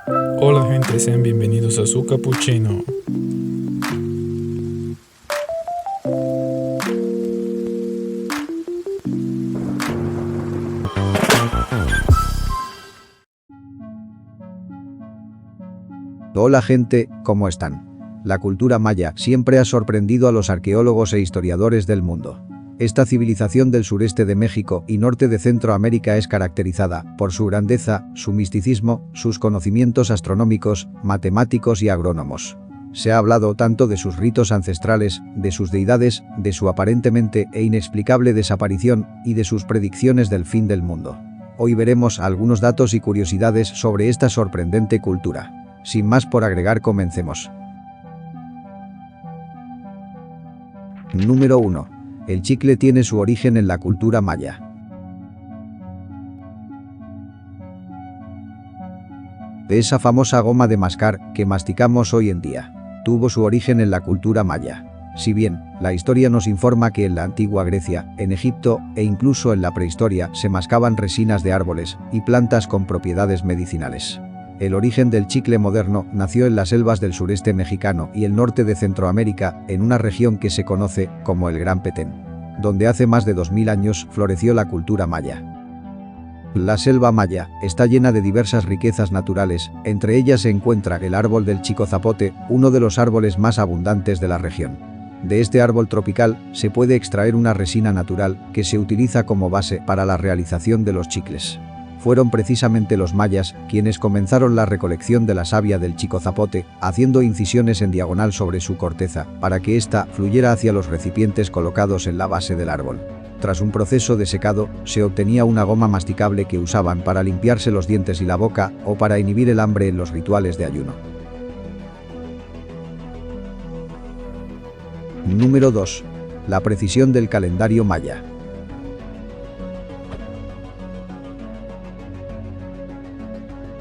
Hola gente, sean bienvenidos a su cappuccino. Hola gente, ¿cómo están? La cultura maya siempre ha sorprendido a los arqueólogos e historiadores del mundo. Esta civilización del sureste de México y norte de Centroamérica es caracterizada por su grandeza, su misticismo, sus conocimientos astronómicos, matemáticos y agrónomos. Se ha hablado tanto de sus ritos ancestrales, de sus deidades, de su aparentemente e inexplicable desaparición y de sus predicciones del fin del mundo. Hoy veremos algunos datos y curiosidades sobre esta sorprendente cultura. Sin más por agregar, comencemos. Número 1. El chicle tiene su origen en la cultura maya. De esa famosa goma de mascar que masticamos hoy en día, tuvo su origen en la cultura maya. Si bien, la historia nos informa que en la antigua Grecia, en Egipto e incluso en la prehistoria se mascaban resinas de árboles y plantas con propiedades medicinales. El origen del chicle moderno nació en las selvas del sureste mexicano y el norte de Centroamérica, en una región que se conoce como el Gran Petén, donde hace más de 2000 años floreció la cultura maya. La selva maya está llena de diversas riquezas naturales, entre ellas se encuentra el árbol del chicozapote, uno de los árboles más abundantes de la región. De este árbol tropical se puede extraer una resina natural que se utiliza como base para la realización de los chicles. Fueron precisamente los mayas quienes comenzaron la recolección de la savia del chicozapote, haciendo incisiones en diagonal sobre su corteza, para que ésta fluyera hacia los recipientes colocados en la base del árbol. Tras un proceso de secado, se obtenía una goma masticable que usaban para limpiarse los dientes y la boca, o para inhibir el hambre en los rituales de ayuno. Número 2. La precisión del calendario maya.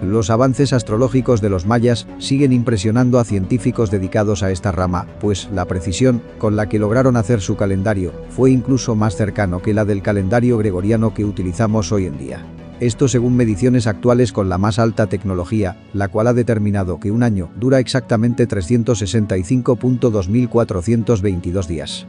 Los avances astrológicos de los mayas siguen impresionando a científicos dedicados a esta rama, pues la precisión con la que lograron hacer su calendario fue incluso más cercano que la del calendario gregoriano que utilizamos hoy en día. Esto según mediciones actuales con la más alta tecnología, la cual ha determinado que un año dura exactamente 365.2422 días.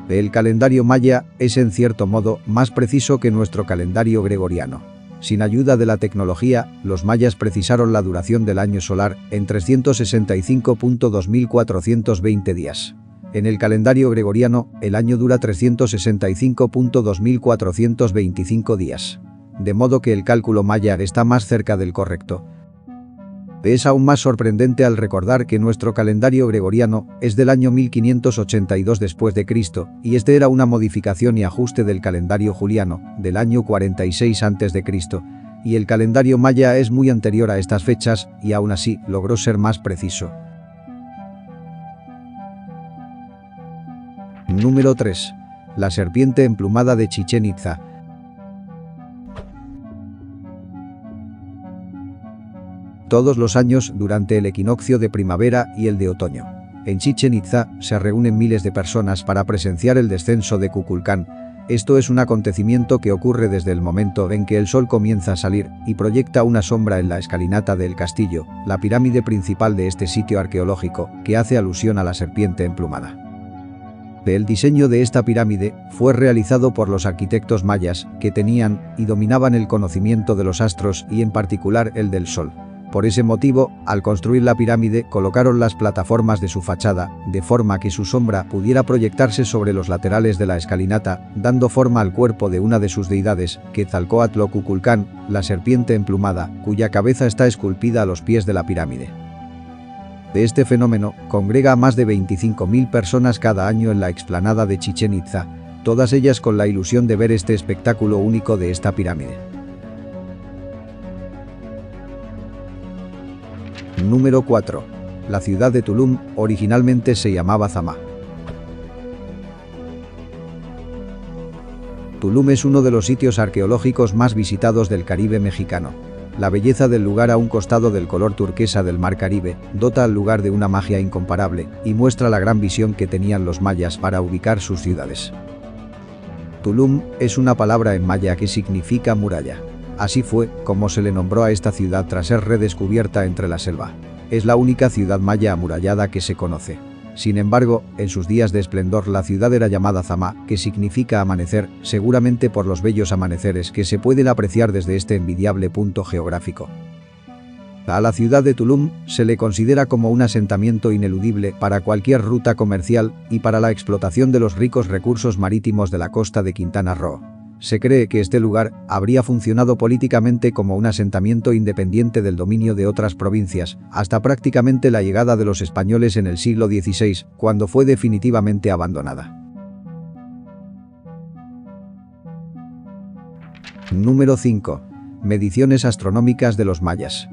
El calendario maya es en cierto modo más preciso que nuestro calendario gregoriano. Sin ayuda de la tecnología, los mayas precisaron la duración del año solar en 365.2420 días. En el calendario gregoriano, el año dura 365.2425 días. De modo que el cálculo maya está más cerca del correcto. Es aún más sorprendente al recordar que nuestro calendario gregoriano es del año 1582 después de Cristo, y este era una modificación y ajuste del calendario juliano, del año 46 a.C., y el calendario maya es muy anterior a estas fechas, y aún así logró ser más preciso. Número 3. La serpiente emplumada de Chichén Itzá. Todos los años durante el equinoccio de primavera y el de otoño, en Chichén Itzá se reúnen miles de personas para presenciar el descenso de Kukulcán. Esto es un acontecimiento que ocurre desde el momento en que el sol comienza a salir y proyecta una sombra en la escalinata del castillo, la pirámide principal de este sitio arqueológico, que hace alusión a la serpiente emplumada. El diseño de esta pirámide fue realizado por los arquitectos mayas, que tenían y dominaban el conocimiento de los astros y en particular el del sol. Por ese motivo, al construir la pirámide colocaron las plataformas de su fachada, de forma que su sombra pudiera proyectarse sobre los laterales de la escalinata, dando forma al cuerpo de una de sus deidades, Quetzalcóatl o Kukulcán, la serpiente emplumada, cuya cabeza está esculpida a los pies de la pirámide. De este fenómeno, congrega a más de 25.000 personas cada año en la explanada de Chichén Itzá, todas ellas con la ilusión de ver este espectáculo único de esta pirámide. Número 4. La ciudad de Tulum originalmente se llamaba Zamá. Tulum es uno de los sitios arqueológicos más visitados del Caribe mexicano. La belleza del lugar a un costado del color turquesa del mar Caribe dota al lugar de una magia incomparable y muestra la gran visión que tenían los mayas para ubicar sus ciudades. Tulum es una palabra en maya que significa muralla. Así fue como se le nombró a esta ciudad tras ser redescubierta entre la selva. Es la única ciudad maya amurallada que se conoce. Sin embargo, en sus días de esplendor la ciudad era llamada Zama, que significa amanecer, seguramente por los bellos amaneceres que se pueden apreciar desde este envidiable punto geográfico. A la ciudad de Tulum se le considera como un asentamiento ineludible para cualquier ruta comercial y para la explotación de los ricos recursos marítimos de la costa de Quintana Roo. Se cree que este lugar habría funcionado políticamente como un asentamiento independiente del dominio de otras provincias, hasta prácticamente la llegada de los españoles en el siglo XVI, cuando fue definitivamente abandonada. Número 5. Mediciones astronómicas de los mayas.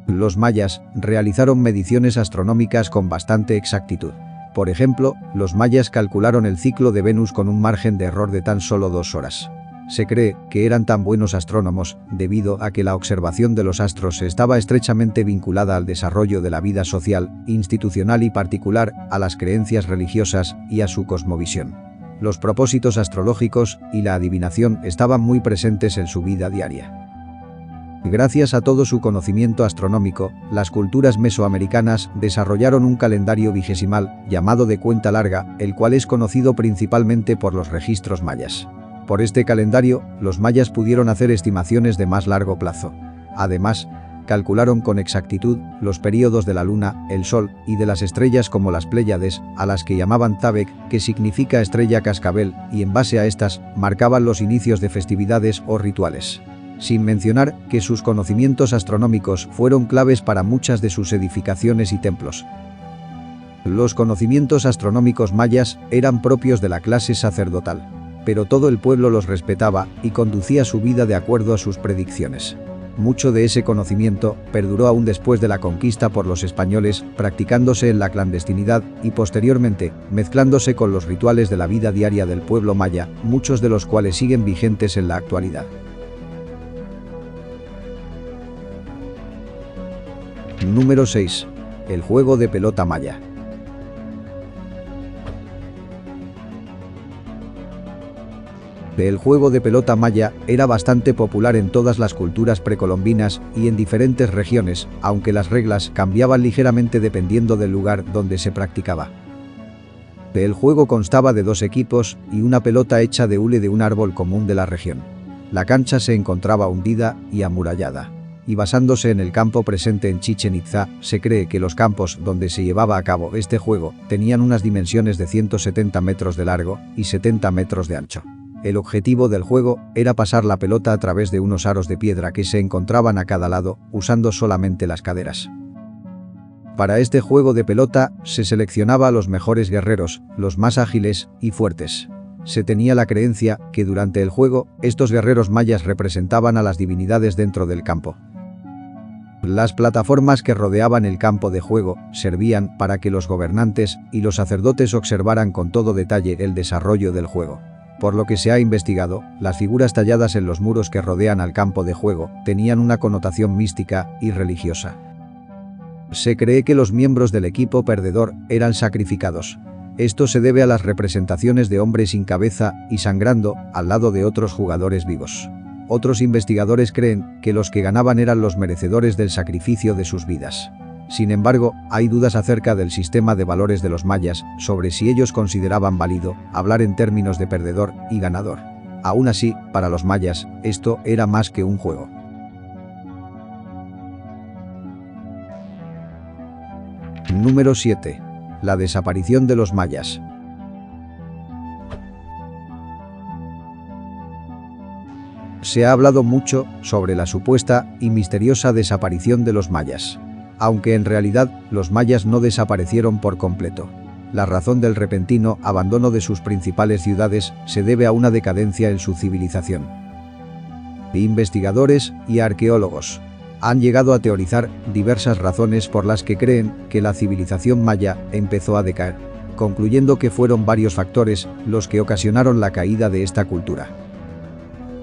Los mayas realizaron mediciones astronómicas con bastante exactitud. Por ejemplo, los mayas calcularon el ciclo de Venus con un margen de error de tan solo 2 horas. Se cree que eran tan buenos astrónomos debido a que la observación de los astros estaba estrechamente vinculada al desarrollo de la vida social, institucional y particular, a las creencias religiosas y a su cosmovisión. Los propósitos astrológicos y la adivinación estaban muy presentes en su vida diaria. Gracias a todo su conocimiento astronómico, las culturas mesoamericanas desarrollaron un calendario vigesimal, llamado de cuenta larga, el cual es conocido principalmente por los registros mayas. Por este calendario, los mayas pudieron hacer estimaciones de más largo plazo. Además, calcularon con exactitud los períodos de la luna, el sol y de las estrellas como las Pléyades, a las que llamaban Tabek, que significa estrella cascabel, y en base a estas, marcaban los inicios de festividades o rituales. Sin mencionar que sus conocimientos astronómicos fueron claves para muchas de sus edificaciones y templos. Los conocimientos astronómicos mayas eran propios de la clase sacerdotal, pero todo el pueblo los respetaba y conducía su vida de acuerdo a sus predicciones. Mucho de ese conocimiento perduró aún después de la conquista por los españoles, practicándose en la clandestinidad y posteriormente mezclándose con los rituales de la vida diaria del pueblo maya, muchos de los cuales siguen vigentes en la actualidad. Número 6. El juego de pelota maya. El juego de pelota maya era bastante popular en todas las culturas precolombinas y en diferentes regiones, aunque las reglas cambiaban ligeramente dependiendo del lugar donde se practicaba. El juego constaba de 2 equipos y una pelota hecha de hule de un árbol común de la región. La cancha se encontraba hundida y amurallada. Y basándose en el campo presente en Chichén Itzá, se cree que los campos donde se llevaba a cabo este juego tenían unas dimensiones de 170 metros de largo y 70 metros de ancho. El objetivo del juego era pasar la pelota a través de unos aros de piedra que se encontraban a cada lado, usando solamente las caderas. Para este juego de pelota, se seleccionaba a los mejores guerreros, los más ágiles y fuertes. Se tenía la creencia que durante el juego, estos guerreros mayas representaban a las divinidades dentro del campo. Las plataformas que rodeaban el campo de juego servían para que los gobernantes y los sacerdotes observaran con todo detalle el desarrollo del juego. Por lo que se ha investigado, las figuras talladas en los muros que rodean al campo de juego tenían una connotación mística y religiosa. Se cree que los miembros del equipo perdedor eran sacrificados. Esto se debe a las representaciones de hombres sin cabeza y sangrando al lado de otros jugadores vivos. Otros investigadores creen que los que ganaban eran los merecedores del sacrificio de sus vidas. Sin embargo, hay dudas acerca del sistema de valores de los mayas, sobre si ellos consideraban válido hablar en términos de perdedor y ganador. Aún así, para los mayas, esto era más que un juego. Número 7. La desaparición de los mayas. Se ha hablado mucho sobre la supuesta y misteriosa desaparición de los mayas. Aunque en realidad, los mayas no desaparecieron por completo. La razón del repentino abandono de sus principales ciudades se debe a una decadencia en su civilización. Investigadores y arqueólogos han llegado a teorizar diversas razones por las que creen que la civilización maya empezó a decaer, concluyendo que fueron varios factores los que ocasionaron la caída de esta cultura.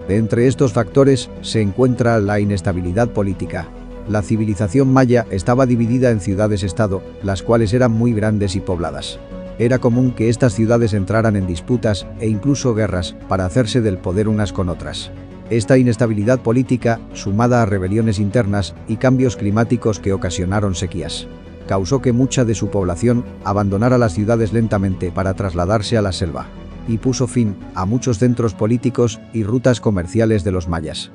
Entre estos factores se encuentra la inestabilidad política. La civilización maya estaba dividida en ciudades-estado, las cuales eran muy grandes y pobladas. Era común que estas ciudades entraran en disputas e incluso guerras para hacerse del poder unas con otras. Esta inestabilidad política, sumada a rebeliones internas y cambios climáticos que ocasionaron sequías, causó que mucha de su población abandonara las ciudades lentamente para trasladarse a la selva, y puso fin a muchos centros políticos y rutas comerciales de los mayas.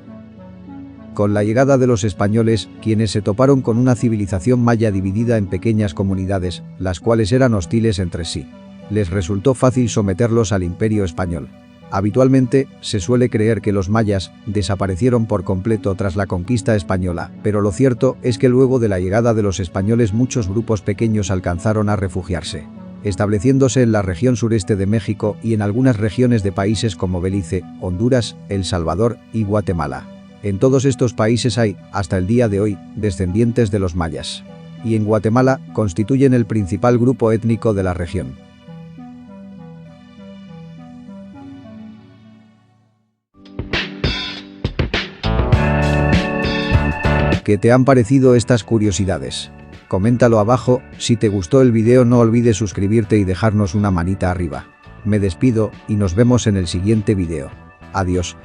Con la llegada de los españoles, quienes se toparon con una civilización maya dividida en pequeñas comunidades, las cuales eran hostiles entre sí, les resultó fácil someterlos al imperio español. Habitualmente, se suele creer que los mayas desaparecieron por completo tras la conquista española, pero lo cierto es que luego de la llegada de los españoles muchos grupos pequeños alcanzaron a refugiarse, estableciéndose en la región sureste de México y en algunas regiones de países como Belice, Honduras, El Salvador y Guatemala. En todos estos países hay, hasta el día de hoy, descendientes de los mayas. Y en Guatemala, constituyen el principal grupo étnico de la región. ¿Qué te han parecido estas curiosidades? Coméntalo abajo. Si te gustó el video no olvides suscribirte y dejarnos una manita arriba. Me despido y nos vemos en el siguiente video. Adiós.